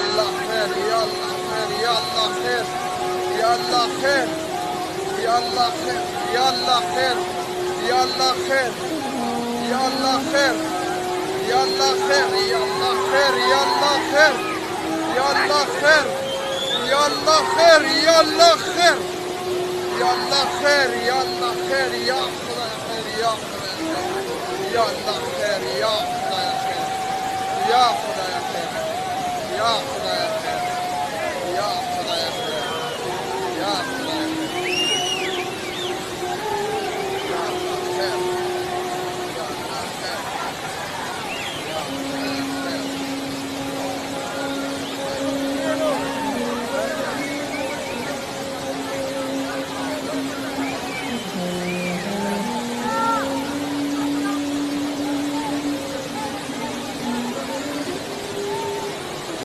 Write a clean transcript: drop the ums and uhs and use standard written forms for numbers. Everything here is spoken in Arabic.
يلا خير يلا خير يلا خير يلا خير يلا خير يلا خير يلا خير يلا خير يلا خير يلا خير يلا خير يلا خير يلا خير يلا خير يلا خير يلا خير يا خدا خير يا خدا يلا خير يا خدا خير يا خدا خير يا خدا